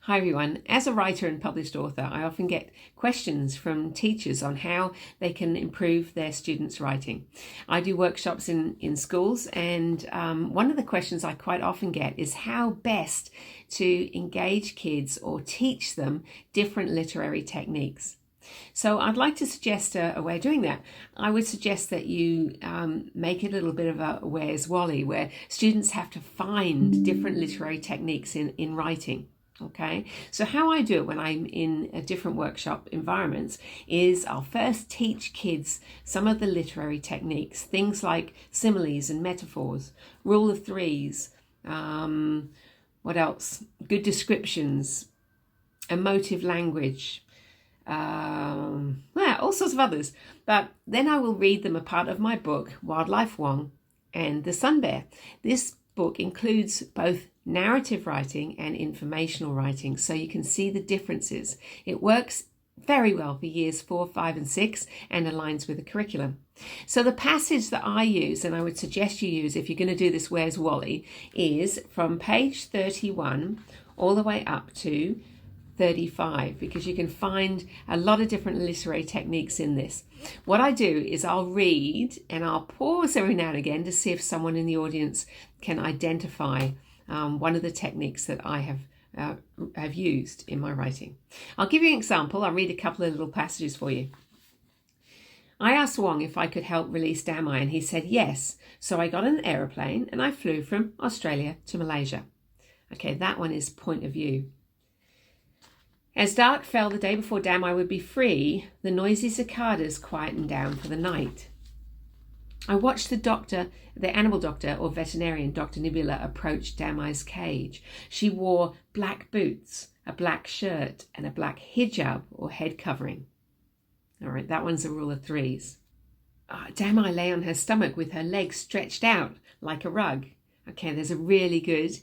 Hi everyone. As a writer and published author, I often get questions from teachers on how they can improve their students' writing. I do workshops in schools, and one of the questions I quite often get is how best to engage kids or teach them different literary techniques. So I'd like to suggest a way of doing that. I would suggest that you make it a little bit of a Where's Wally, where students have to find different literary techniques in writing. Okay, so how I do it when I'm in a different workshop environments is I'll first teach kids some of the literary techniques, things like similes and metaphors, rule of threes, what else? Good descriptions, emotive language, all sorts of others. But then I will read them a part of my book, Wildlife Wong and the Sun Bear. This book includes both narrative writing and informational writing, so you can see the differences. It works very well for years 4, 5 and 6 and aligns with the curriculum. So the passage that I use, and I would suggest you use if you're going to do this Where's Wally, is from page 31 all the way up to 35, because you can find a lot of different literary techniques in this. What I do is I'll read and I'll pause every now and again to see if someone in the audience can identify one of the techniques that I have used in my writing. I'll give you an example. I'll read a couple of little passages for you. I asked Wong if I could help release Damai, and he said yes. So I got on an aeroplane and I flew from Australia to Malaysia. Okay, that one is point of view. As dark fell the day before Damai would be free, the noisy cicadas quietened down for the night. I watched the animal doctor or veterinarian, Dr. Nibula, approach Damai's cage. She wore black boots, a black shirt, and a black hijab or head covering. All right, that one's a rule of threes. Damai lay on her stomach with her legs stretched out like a rug. Okay, there's a really good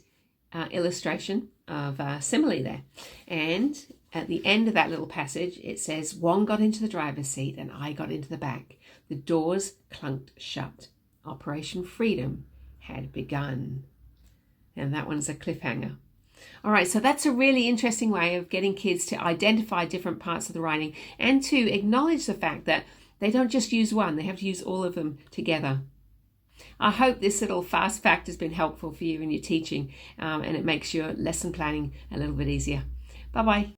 illustration of simile there. And at the end of that little passage, it says, Wong got into the driver's seat and I got into the back. The doors clunked shut. Operation Freedom had begun. And that one's a cliffhanger. All right, so that's a really interesting way of getting kids to identify different parts of the writing and to acknowledge the fact that they don't just use one, they have to use all of them together. I hope this little fast fact has been helpful for you in your teaching and it makes your lesson planning a little bit easier. Bye-bye.